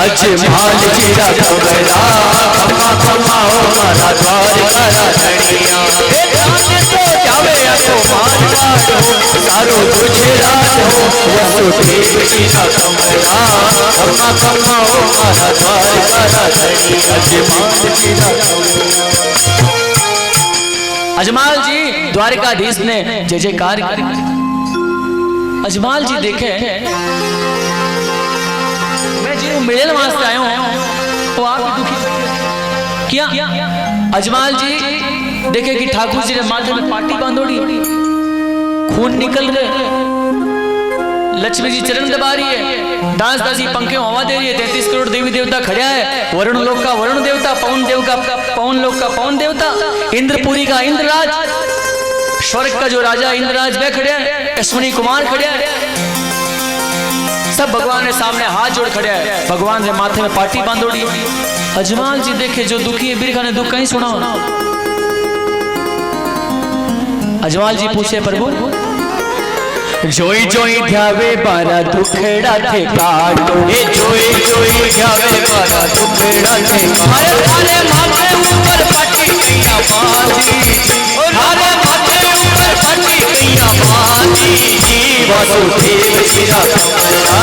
अजमाल जीरा कमरा खम्मा खम्मा हो मारा द्वारका राधनिया तो जावे तो मारवाड़ हो सारो गुजरात हो वसुदेव जीरा कमरा खम्मा खम्मा हो मारा द्वारका राधनिया अजमाल जीरा कमरा। अजमाल जी द्वारकाधीश ने जय जयकार की। अजमाल जी देखे मैं जी मिलन वास्ते आया हूं तो आप दुखी क्या? अजमाल जी देखे कि ठाकुर जी ने माथे में पाटी बांधोड़ी, खून निकल रहे, लक्ष्मी जी चरण दबा रही है, दास दासी पंखे हवा दे रही है, 33 करोड़ देवी देवता खड़ा है, वरुण लोक का वरुण देवता, पवन देव का पवन लोक का पवन देवता, इंद्रपुरी का इंद्रराज, स्वर्ग का जो राजा इंद्रराज वह खड़े हैं, अश्विनी कुमार खड़े हैं, सब भगवान के सामने हाथ जोड़ खड़े हैं, भगवान ने माथे में पाटी बांधोड़ी। अजमाल जी देखे जो दुखी है बिरखा ने दुख कहीं सुना। अजमाल जी पूछे प्रभु जोई जोई ध्यावे बारा दुखड़ा थे काटो, ए जोई जोई ध्यावे बारा दुखड़ा थे काटो, थारे माथे ऊपर पाटी कैया बाजी, थारे माथे ऊपर पाटी कैया बाजी, वासुदेव जीरा कमरा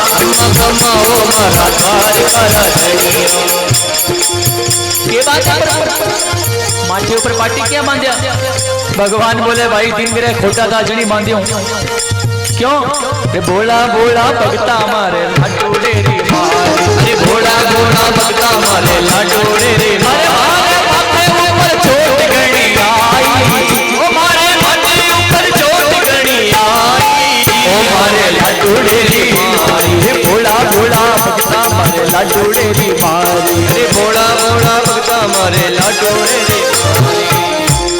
खम्मा खम्मा हो मारा द्वारका राधनिया। ये बात है माथे ऊपर पाटी क्या बांधिया? भगवान बोले भाई दिन मेरे खोटा था जनी बांधियो क्यों? अरे भोला भोला भगता हमारे लाडोड़े रे मारे, अरे भोला भोला भगता हमारे लाडोड़े रे मारे, माथे ऊपर चोट गणी आई, ओ मारे माथे ऊपर चोट गणी आई, ओ मारे लाडोड़े रे मारी, रे भोला भोला भगता हमारे लाडोड़े रे मारी, अरे भोला भोला भगता हमारे लाडोड़े रे मारी।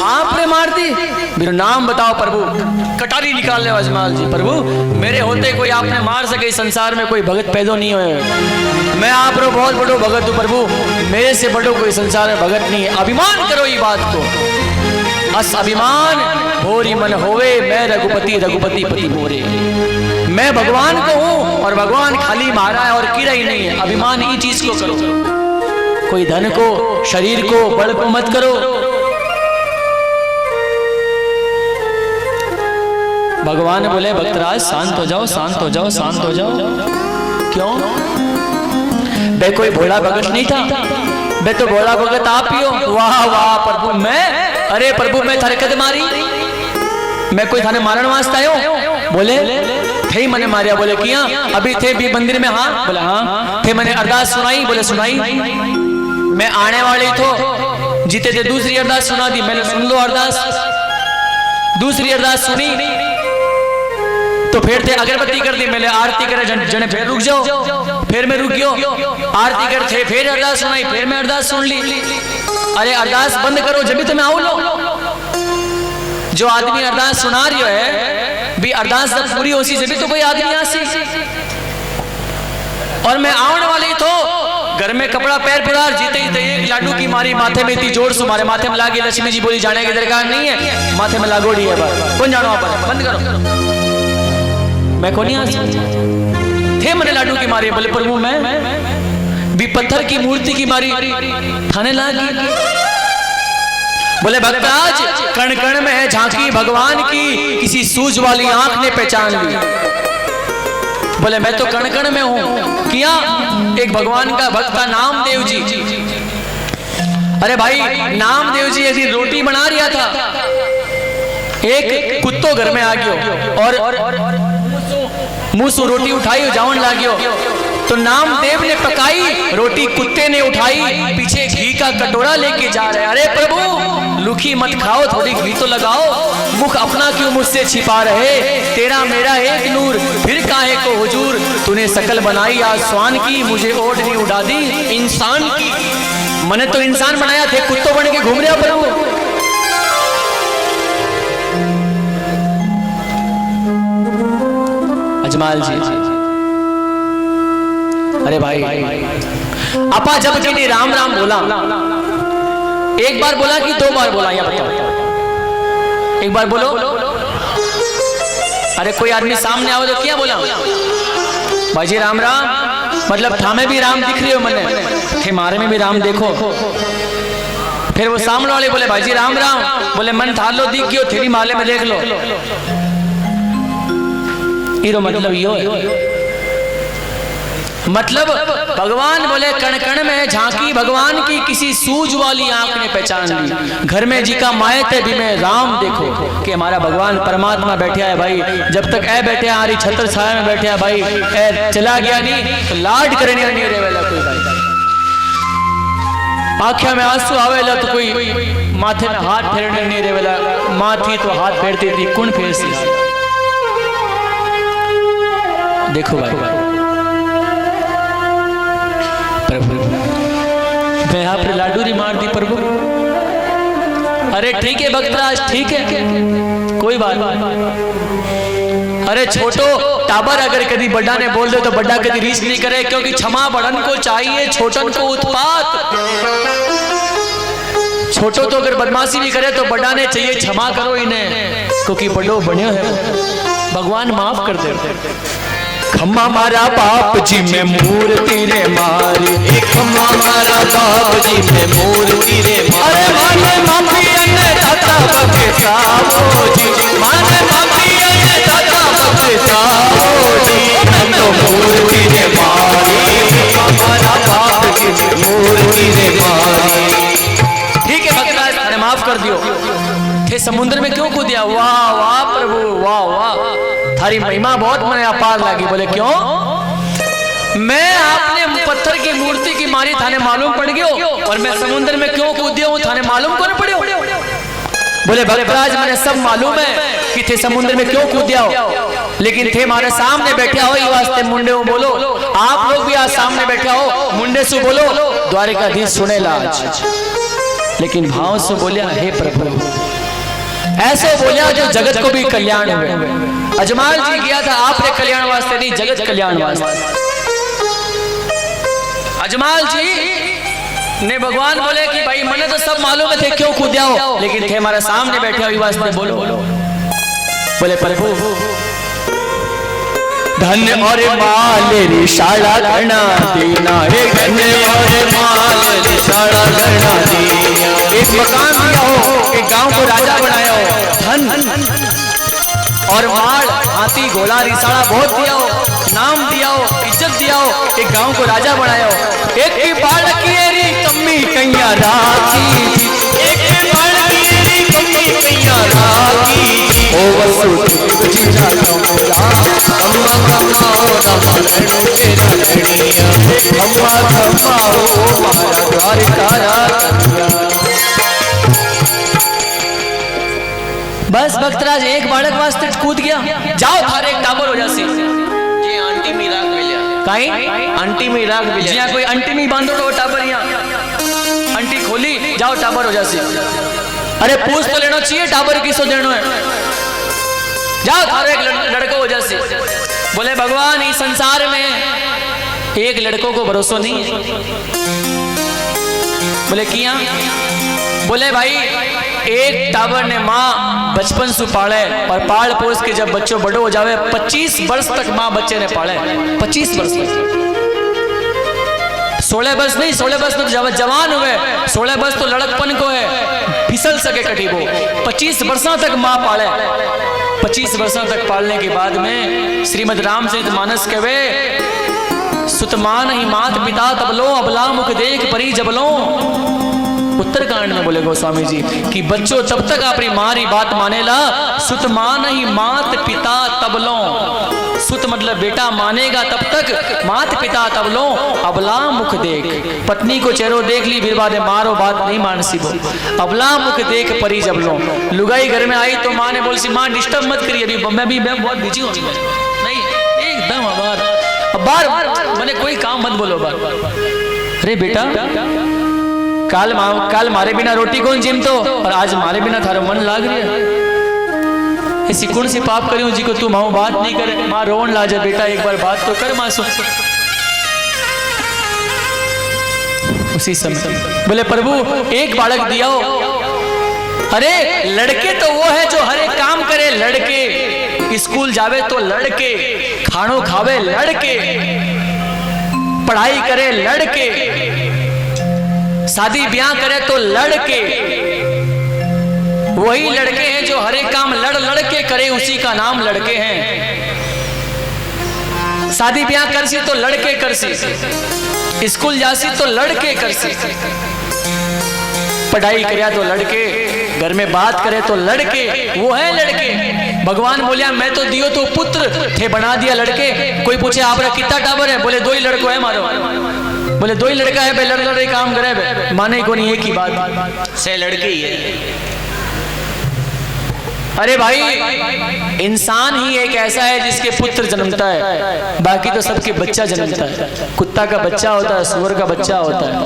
आपने मार दी? मेरा नाम बताओ प्रभु। कटारी निकाल ले अजमाल जी। प्रभु मेरे होते कोई आपने मार सके, संसार में कोई भगत पैदा नहीं हुए, मैं आप रो बहुत बड़ो भगत हूँ प्रभु, मेरे से बड़ो कोई संसार में भगत नहीं है। अभिमान करो ये बात को, अस अभिमान भोरी मन होवे, मैं रघुपति रघुपति पति मोरे, मैं भगवान को हूँ और भगवान खाली मारा है और कीड़ा ही नहीं है। अभिमान ये चीज को करो, कोई धन को शरीर को बल को मत करो। भगवान बोले भक्तराज शांत हो जाओ, शांत हो जाओ, शांत हो जाओ। क्यों? बे कोई भोला भगत नहीं था, बे तो भोला भगत आप ही हो। वाह वाह प्रभु मैं, अरे प्रभु मैं थारे कद मारी, मैं कोई थाने मारण वास्ते आयो? बोले थे मने मारिया। बोले किया? अभी थे भी मंदिर में? हाँ। बोले हाँ। थे मैंने अरदास सुनाई? बोले सुनाई। मैं आने वाली तो जीते थे दूसरी अरदास सुना दी, मैंने सुन लो अरदास, दूसरी अरदास सुनी तो फिर थे अगरबत्ती कर दी, मैंने आरती करे जने फिर रुक जाओ, फिर मैं रुक गयो, आरती कर थे फिर अरदास सुनाई, फिर मैं अरदास सुन ली। अरे अरदास बंद करो जब भी तुम्हें आओ लो। जो आदमी अरदास सुना रही है भी अरदास जब पूरी होसी जब भी तो कोई आदमी आसी, और मैं आने वाली तो घर में कपड़ा पैर पुरार जीते ही थे एक लाडू की मारी माथे में इतनी जोर से मारे माथे में लागी। लक्ष्मी जी बोली जाने की दरकार नहीं है, माथे में लागोड़ी है बात, कौन जानो आप? बंद करो, मैं कौन आ थे मैंने लाडू की मारी। बोले प्रभु मैं भी पत्थर की मूर्ति की मारी थाने लागी। बोले भक्तराज कण कण में है झांकी भगवान की, किसी सूझ वाली आंख ने पहचान ली। बोले मैं तो कण कण में हूं। किया? एक भगवान का भक्त था नामदेव जी। अरे भाई नामदेव जी यदि रोटी बना रहा था, एक कुत्तो घर में आ गयो और मुंह से रोटी उठाई जावन लाग्यो, तो नामदेव ने पकाई रोटी, कुत्ते ने उठाई, पीछे घी का कटोरा लेके जा रहे। अरे प्रभु लुखी मत खाओ, थोड़ी घी तो लगाओ, मुख अपना क्यों मुझसे छिपा रहे, तेरा मेरा एक नूर फिर काहे को हुजूर, तूने शकल बनाई आसमान की, मुझे ओढ़नी उड़ा दी इंसान की। मैंने तो इंसान बनाया थे, कुत्तों बन के घूम रहे हो प्रभु। अजमाल जी, अरे भाई अपा जब जी ने राम राम बोला, एक बार बोला कि दो बार बोला? या बताओ, एक बार बोलो। अरे कोई आदमी सामने आओ तो क्या बोला? भाई जी राम राम। मतलब थामे भी राम दिख रही हो मने, थे मारे में भी राम देखो। फिर वो सामने वाले बोले भाई जी राम राम, बोले मन थार लो दिख गयो, थेरी माले में देख लो। इरो मतलब यो है, मतलब भगवान बोले कण कण में झांकी भगवान की, किसी सूझ वाली आंख ने पहचान ली। घर में जी का मायत है भी में राम देखो कि हमारा भगवान परमात्मा बैठा है भाई। जब तक ऐ बैठे हमारी छत्र छाया में बैठे भाई, ऐ चला गया नहीं तो लाड करने नहीं रहे वाला कोई भाई। आँखों में आंसू आवेला तो कोई माथे में हाथ फेरने नहीं रहे वाला, माँ थी तो हाथ फेरती थी, कौन फेर सी। देखो भाई प्रभु मैं यहाँ पर लाडूरी मार दी प्रभु। अरे ठीक है भक्तराज ठीक है कोई बात नहीं। अरे छोटो टाबर अगर कभी बड़ा ने बोल दे तो बड़ा कभी रीस नहीं करे, क्योंकि क्षमा बड़न को चाहिए छोटन को उत्पात। छोटो तो अगर बदमाशी भी करे तो बड़ा ने चाहिए क्षमा करो इन्हें, क्योंकि बड़ो बन्यो है भगवान माफ कर दे। खम्मा मारा बाप जी में मूर्ति रे मारी, खम्मा मारा बाप जी में मूर्ति रे मारी। माने माफी अन्य दाता बके सावो जी, माने माफी अन्य दाता बके सावो जी। हम तो मूर्ति रे मारी, खम्मा मारा बाप जी में मूर्ति रे मारी। ठीक है भक्तराज मैंने माफ कर दियो। थे समुद्र में क्यों कूदिया? वाह वाह प्रभु वाह वाह, थारी महिमा बहुत मैंने अपार लगी। बोले क्यों? मैं आपने पत्थर की मूर्ति की मारी थाने मालूम पड़ गयो, और मैं समुद्र में क्यों कूदिया हूँ थाने मालूम कौन पड़े? बोले भक्तराज मैंने सब मालूम है कि थे समुद्र में क्यों कूदिया हो, लेकिन थे हमारे सामने बैठा हो ये वास्ते मुंडे हो बोलो। आप लोग भी आज सामने बैठा हो मुंडे से बोलो, द्वारिकाधीश सुने लाज। लेकिन भाव से बोलिया हे प्रभु, ऐसे बोलिया जो जगत को भी कल्याण हुए। अजमाल जी गया था आपने कल्याण वास्ते नहीं, जगत कल्याण वास्ते। अजमाल जी ने भगवान बोले कि भाई मैंने तो सब मालूम थे क्यों कूद्या हो, लेकिन थे हमारे सामने बैठे हुए वास्ते बोलो। बोले प्रभु धन और माल रिशाला गणा दीना, हे धन और माल रिशाला गणा दीना। एक मकान दिया हो, एक गांव को राजा बनाया हो, धन और माल हाथी घोड़ा रिसाड़ा बहुत दिया हो, नाम दिया हो, इज्जत दिया हो, एक गांव को राजा बनाया हो। एक की बालकी री कम्मी कैया राखी, एक की बालकी री कम्मी कैया राखी। ओ वसु जीजा कमला अम्मा कमाओ ना मरण तेरा लड़िया, अम्मा कमाओ हमारा द्वारका राखिया। बस भक्तराज एक बालक वास्ते कूद गया, जाओ थारे एक टाबर हो जासी। जी आंटी मी राख मिलिया, काई आंटी मी राख मिलिया। जिया कोई आंटी मी बांधो तो टाबर यहाँ आंटी खोली जाओ टाबर हो जासी। अरे पूछ तो लेना चाहिए टाबर किसो देना है, जाओ थारे एक लड़को हो जासी। बोले भगवान इस संसार में एक लड़कों को भरोसा नहीं है। बोले किया? बोले भाई एक टाबर ने माँ बचपन से पाले और पाल पोस के जब बच्चों बड़ो हो जावे 25 वर्ष तक माँ बच्चे ने पाले। 25 वर्ष तक, 16 वर्ष नहीं, 16 वर्ष तो जब जवान हुए, 16 वर्ष तो लड़कपन को है, फिसल सके कटीबो। 25 वर्षों तक माँ पाले। 25 वर्षों तक पालने के बाद में श्रीमद रामचरितमानस कहवे सुतमान ही मात पिता तबलो, अबला मुख देख परी जबलो। उत्तरकांड में बोले गोस्वामी जी कि बच्चों तब तक अपनी माँ की बात मानेला, सुत मान ही मात पिता तबलो। सुत मतलब बेटा मानेगा तब तक, मात पिता तबलो, अबला मुख देख। पत्नी को चेहरो देख ली फिर बाद मारो बात नहीं मान सी बो, अबला मुख देख परी जबलो। लुगाई घर में आई तो माँ ने बोली सी माँ डिस्टर्ब मत करिए, अभी मैं बहुत बिजी हूँ। नहीं एकदम बार मैंने कोई काम मत बोलो बार। अरे बेटा काल मारे बिना रोटी कौन जिम तो, और आज मारे बिना थारो मन लाग रही है। ऐसी कौन सी पाप करी हूं जी को तू माँ बात नहीं करे? माँ रोन लाजे बेटा एक बार बात तो कर माँ सुन। उसी समय बोले प्रभु एक बालक दिया हो। अरे लड़के तो वो है जो हर एक काम करे, लड़के स्कूल जावे तो लड़के, खानो खावे लड़के, पढ़ाई करे लड़के, शादी ब्याह करे तो लड़के। वही लड़के हैं जो हर एक काम लड़ लड़के करे, उसी का नाम लड़के हैं। शादी ब्याह करसी तो लड़के करसी, स्कूल जासी तो लड़के करसी, पढ़ाई करे तो लड़के, घर में बात करे तो लड़के, वो है लड़के। भगवान बोलिया मैं तो दियो तो पुत्र थे बना दिया लड़के। कोई पूछे आप कितना टाबर है, बोले 2 ही लड़को है मारो, बोले 2 ही लड़का है, लड़ लड़ काम करे बे। माने को नहीं एक ही बात से लड़के ही है। अरे भाई इंसान ही एक ऐसा है जिसके पुत्र जन्मता है, बाकी तो सबके बच्चा जन्मता है। कुत्ता का बच्चा होता है, सुअर का बच्चा होता है,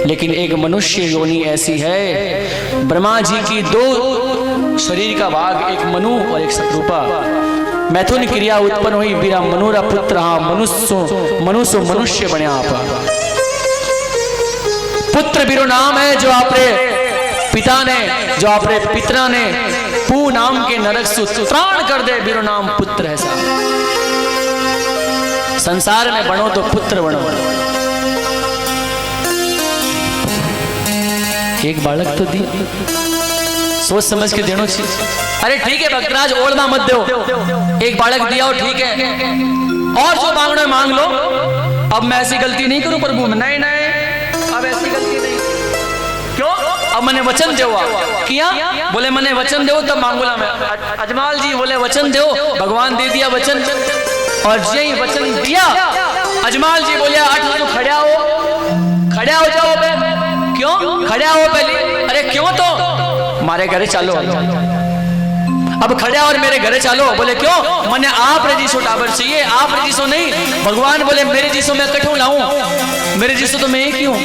लेकिन एक मनुष्य योनि ऐसी है। ब्रह्मा जी की 2 शरीर का भाग, एक मनु और एक शत्रुपा। मैथुन क्रिया उत्पन्न हुई, बीरा मनुरा पुत्र मनुष्य मनुष्य बने आप। पुत्र बीरो नाम है जो आपने पिता ने, जो आपने पिता ने पू नाम के नरक से त्राण कर दे, बीरो नाम पुत्र है साहब। संसार में बनो तो पुत्र बनो। एक बालक तो दी, सोच समझ के देनो चाहिए। अरे ठीक है भक्तराज ओढ़ना मत दो, एक बालक दिया हो ठीक है, और जो मांगना है मांग लो। अब मैं ऐसी गलती नहीं करूं प्रभु, नहीं नहीं अब ऐसी गलती नहीं। क्यों? अब मैंने वचन दो किया, बोले मैंने वचन दो तब मांगूला मैं। अजमाल जी बोले वचन दो, भगवान दे दिया वचन, और यही वचन दिया। अजमाल जी बोले 8 तो खड़ा हो जाओ बे। क्यों खड़ा हो पहले? अरे क्यों? तो मारे घरे चालो, अब खड़ा और मेरे घरे चालो। बोले क्यों? मैंने आप रजीसो टावर चाहिए, आप रजीसो नहीं। भगवान बोले मेरे जीसो मैं कठों लाऊं, मेरे जीसो तो मैं एक ही हूं।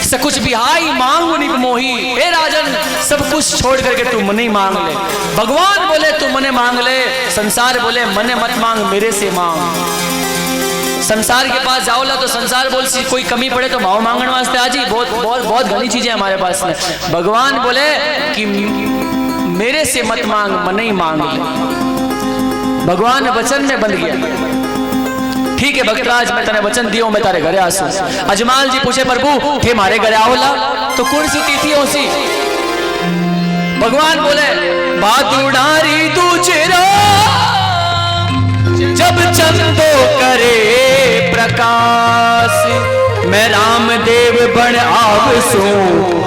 सब कुछ बिहाई मांगू निप मोही, हे राजन सब कुछ छोड़ करके तू मने मांग ले। भगवान बोले तू मने मांग ले, संसार बोले मने मत मांग, मेरे से मांग। संसार के पास जाओला तो संसार बोल सी कोई कमी पड़े तो भाव मांगने वास्ते आज ही बहुत बहुत बहुत घनी चीजें हमारे पास में। भगवान बोले कि मेरे से मत मांग, मने ही मांग ले। भगवान वचन में बंध गया। ठीक है भक्तराज मैं तेने वचन दियो, मैं तारे घरे आसू। अजमाल जी पूछे प्रभु थे मारे घरे आओला तो कौन सी तिथि हो सी? भगवान बोले बादुड़ारी दूचेरा जब चंदो करे प्रकाश, मैं रामदेव बन आवसू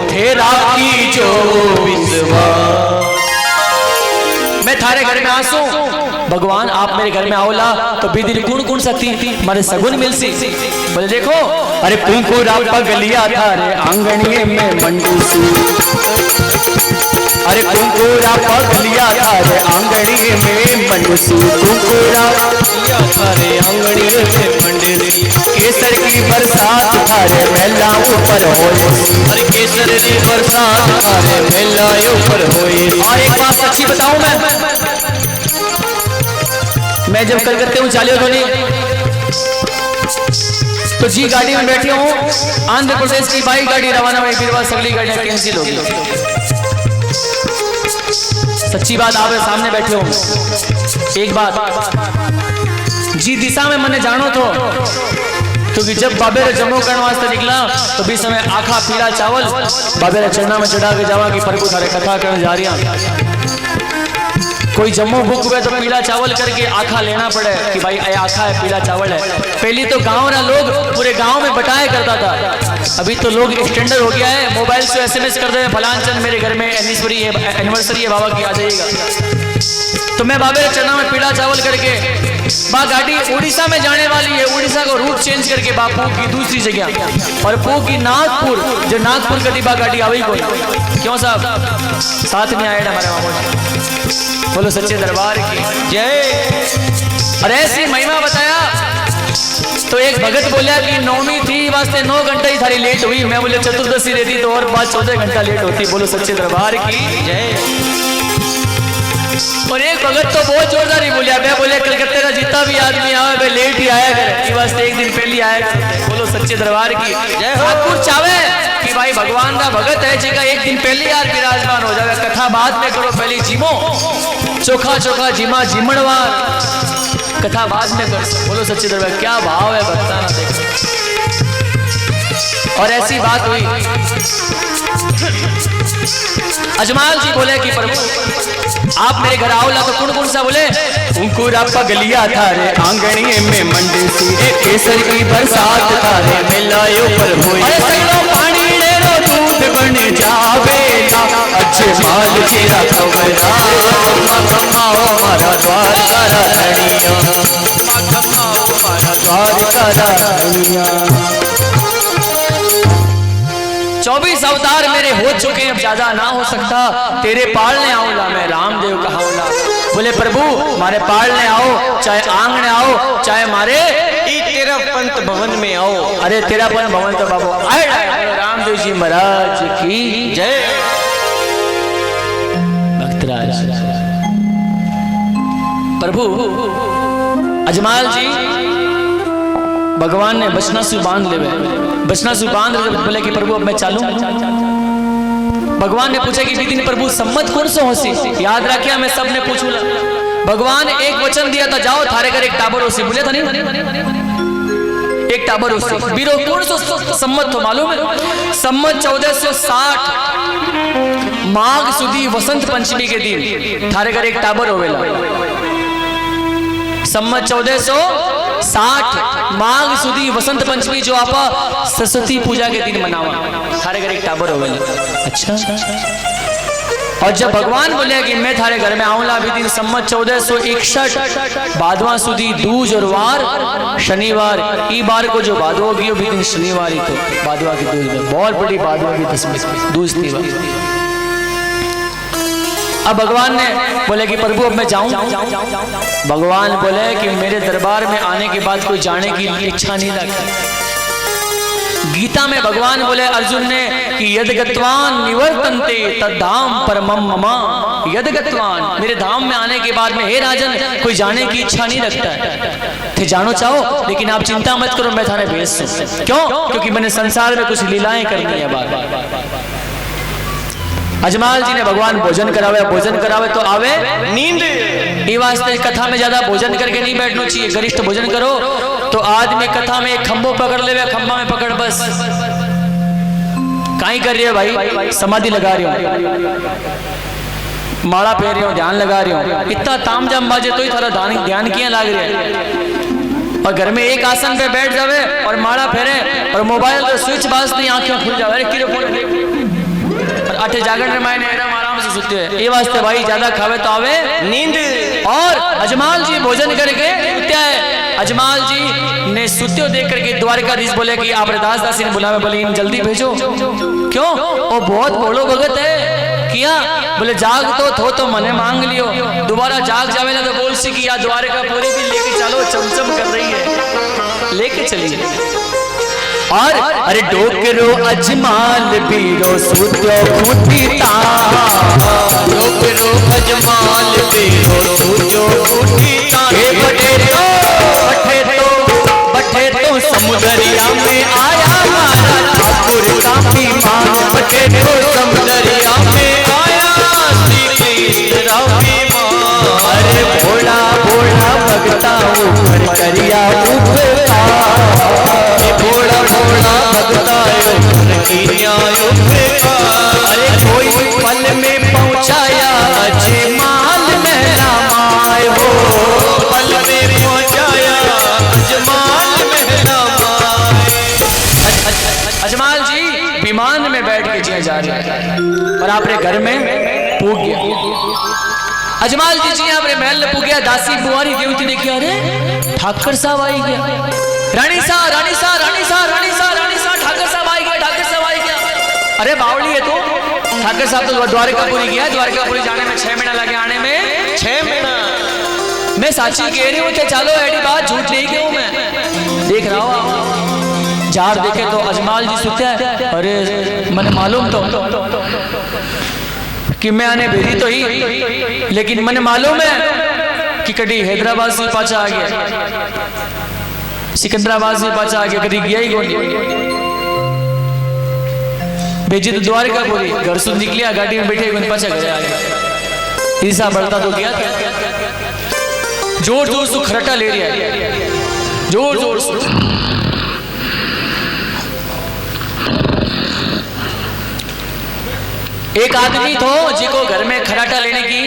तेरा की जो विश्वास। मैं थारे घर में आसू, भगवान आप मेरे घर में आओला तो बिदिल कौन कौन सकती मारे सगुन मिल सी। बोले देखो अरे कुंकुरा पगलिया थारे आंगनिए में मंडूसू, अरे कुंकुरा पगलिया थारे आंगनिए में मंडूसू, कुंकुरा थारे आंगनिए में मंडूसू। केसर की बरसात थारे मेला ऊपर होए, अरे केसर की बरसात थारे मेला ऊपर होए। और एक बात सच्ची बताऊं मैं जब कलकत्ते में चालियो धोनी तो जी गाड़ी में बैठी हूँ, आंध्र प्रदेश की बाई गाड़ी रवाना हुई, फिर सगली गाड़ियां कैंसिल हो गई। सच्ची बात आप सामने बैठे हो। एक बात जी दिशा में मैंने जानो तो, क्योंकि जब बाबे रे जमो करने वास्ते निकला तो बीच समय आखा पीला चावल बाबे रे चरना में चढ़ा के जावा कि प्रभु थारे कथा करने जा रही। कोई जम्मू भूख हुए तो पीला चावल करके आखा लेना पड़े कि भाई आखा है पीला चावल है। पहले तो गांव ना लोग पूरे गांव में बटाया करता था, अभी तो लोग स्टैंडर्ड हो गया है, मोबाइल से SMS कर दे फलान चंद मेरे घर में एनिवर्सरी है बाबा की आ जाइएगा। तो मैं बाबे चना में पीला चावल करके बा गाड़ी उड़ीसा में जाने वाली है, उड़ीसा को रूट चेंज करके बापू की दूसरी जगह और पू की नागपुर, जो नागपुर का डिब्बा गाड़ी आई कोई। क्यों साहब साथ में आए हमारे मामू, बोलो सच्चे दरबार की जय। और ऐसी महिमा बताया तो एक भगत बोला कि नौमी थी वास्ते 9 घंटे ही थारी लेट हुई। मैं बोले चतुर्दशी रहती तो और बाद 14 घंटा लेट होती। बोलो सच्चे दरबार की जय। और एक भगत तो बहुत जोरदार ही बोलिया, मैं बोले कलकत्ते का जितना भी आदमी आवे वे लेट ही आया करे, वास्ते एक दिन पहले आया करे। बोलो सच्चे दरबार की जय। ठाकुर चावे कि भाई भगवान का भगत है जी का एक दिन पहले यार विराजमान हो जाएगा, कथा बाद में करो, पहले जिमो चोखा चोखा जिमा जिमणवार। कथा बाद में कर। बोलो सच्चे दरबार, क्या भाव है भक्ता ना देखो। और ऐसी बात हुई, अजमाल जी बोले कि प्रभु आप मेरे घर आओ ला। तो कौन सा बोले? अंकुरा पगलिया थारे आंगणी में मंडी सी, केसर की बरसात थारे मिलायो पर हुई। अरे सगलो पानी ले लो दूध बन जावेला, अच्छे माल तेरा खबरा। कमाओ मारा द्वार करा धनिया, कमाओ मारा द्वार करा धनिया। 24 अवतार मेरे हो चुके हैं, अब ज्यादा ना हो सकता। तेरे पालने आऊला मैं रामदेव कहाऊला। बोले प्रभु मारे पालने आओ, चाहे आंगने आओ, चाहे मारे तेरा पंत भवन में आओ। अरे तेरा पंत भवन तो बाबू आए रामदेव जी महाराज की जय। भक्तराज प्रभु अजमाल जी भगवान ने बचनासु बांध ले, बचनासु बांध बोले कि प्रभु अब मैं चालू। भगवान ने पूछा कि दिन प्रभु सम्मत कौन सा होसी? याद रखिया मैं सबने पूछूला। भगवान एक वचन दिया था, जाओ थारे घर एक टाबर होसी। बोले था नहीं एक टाबर होसी। बीरो कौन सा सम्मत हो मालूम है? सम्मत 1460 माघ सुधी वसंत पंचमी के दिन थारे घर एक टाबर होवेला। सम्मत 1460 माघ सुधी वसंत पंचमी जो आप सरस्वती पूजा के दिन मनावा, थारे घर एक टाबर होवेला। अच्छा। और जब भगवान बोले कि मैं थारे घर में आऊंगा अभी दिन सम्मत 1461 भादवा सुधी दूज और वार शनिवार, ई बार को जो भादवा की भी दिन शनिवार ही तो भादवा की दूज में बहुत बड़ी भादवा की दसवीं दूज थी। अब भगवान ने बोले कि प्रभु अब मैं जाऊं। भगवान बोले कि मेरे दरबार में आने के बाद कोई जाने की इच्छा नहीं रखी। गीता में भगवान बोले अर्जुन ने कि यद गत्वान निवर्तन्ते तद्धाम परमम मम। यद गत्वान मेरे धाम में आने के बाद में हे राजन कोई जाने की इच्छा नहीं रखता है। थे जानो चाहो लेकिन आप चिंता मत करो, मैं थाने भेज दूं। क्यों? क्योंकि मैंने संसार में कुछ लीलाएं करनी है बार। अजमाल जी ने भगवान भोजन करावे तो आवे नींद। ये वास्ते कथा में ज्यादा भोजन करके नहीं बैठना चाहिए। गरिष्ठ भोजन करो तो आदमी कथा में एक खंभो पकड़ ले, खंभा में पकड़ बस काई कर रही है भाई? समाधि लगा रही हो, माला फेर रही हो, ध्यान लगा रही हो। इतना तामझाम बाजे तो ही थारा ध्यान किया लाग रहा है। और घर में एक आसन पे बैठ जावे और माला फेरे और मोबाइल का स्विच बाजती आंखें खुल जावे। अठे जागरण रामायण एकदम आराम से सुते हैं। ये वास्ते भाई ज्यादा खावे तो आवे नींद। और अजमाल जी भोजन करके क्या है? अजमाल जी ने सुत्यो देख करके द्वारकाधीश बोले कि आप रदास दासी ने बुलावे, बोले इन जल्दी भेजो। क्यों? वो बहुत बोलो भगत है। किया? बोले जाग तो मने मांग लियो। दोबारा जाग जावे ना तो बोल सी कि यार द्वारकापुरी भी लेके चलो, चमचम कर रही है, लेके चलिए। और अरे डोकरो अजमाल बीरो सुत्यो कुटीता, डोकरो अजमाल बीरो सुत्यो कुटीता। बठे तो समुदरिया में आया मारा ठाकुर का विमान। बठे तो समुदरिया में आया श्री कृष्ण विमान। अरे भोला भोला भगता ऊपर करिया उपकार, भोला भोला भगता अरे कोई पल में पहुंचाया अजमाल महला माए हो। पल में पहुंचाया अजमाल महला माए। अजमाल जी विमान में बैठ के जिया जा रहे हैं और आपने घर में पूग गया। अजमाल जी जी आपने महल में पूग गया। दासी बुआरी देवती ने किया, अरे ठाकर साहब आई गया। रानी सा ठाकर साहब आई गया। अरे बावली है तू। ठाकर साहब तो द्वारकापुरी गया। द्वारकापुरी जाने में 6 महीना लगे, आने में 6 महीना। मैं साची कह रही हूँ कि चलो ऐडी बात झूठ नहीं क्यों मैं देख रहा हूँ। जार देखे तो अजमाल जी सुते है। अरे मैंने मालूम तो कि मैं आने भेजी तो ही, लेकिन मैंने मालूम है कि कभी हैदराबाद से पाचा आ गया, सिकंदराबाद से पाचा आ गया, कभी गया ही कौन। भेजी तो द्वारकापुरी, घर से निकलिया गाड़ी में बैठे पाचा गया। ईसा बढ़ता तो गया था। जोर जोर से खराटा ले रहा है, जोर जोर से। एक आदमी थो जिको घर में खराटा लेने की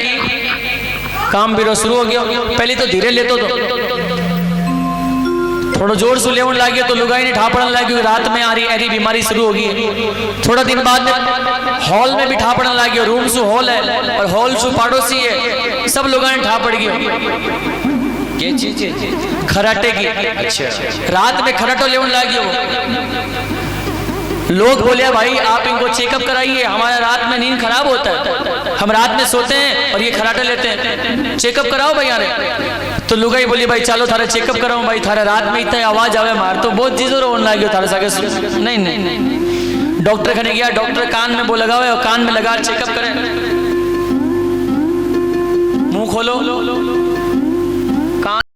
काम भी शुरू हो गया। पहले तो धीरे लेतो तो थोड़ा जोर से लेवन लागियो तो लुगाई ने ठापड़न लागियो, रात में आ रही ऐरी बीमारी शुरू होगी। थोड़ा दिन बाद में हॉल में भी ठापड़न लागियो, रूम सु हॉल है और हॉल सु पड़ोसी है, सब लुगाई ने ठापड़ गयो। ये चीज खराटे की। अच्छा, रात में खराटो लेवन लागियो। लोग बोले भाई आप इनको चेकअप कराइए, हमारा रात में नींद खराब होता है, हम रात में सोते हैं और ये खराटे लेते हैं, चेकअप कराओ भैया ने। तो लुगाई बोली भाई चलो थारे चेकअप कराओ भाई, थारे रात में इतना आवाज आवे मार तो बहुत चीजों रोने लगे थारे सागे। नहीं नहीं नहीं, डॉक्टर खने गया, डॉक्टर कान में वो लगावे और कान में लगा चेकअप करें। मुंह खोलो,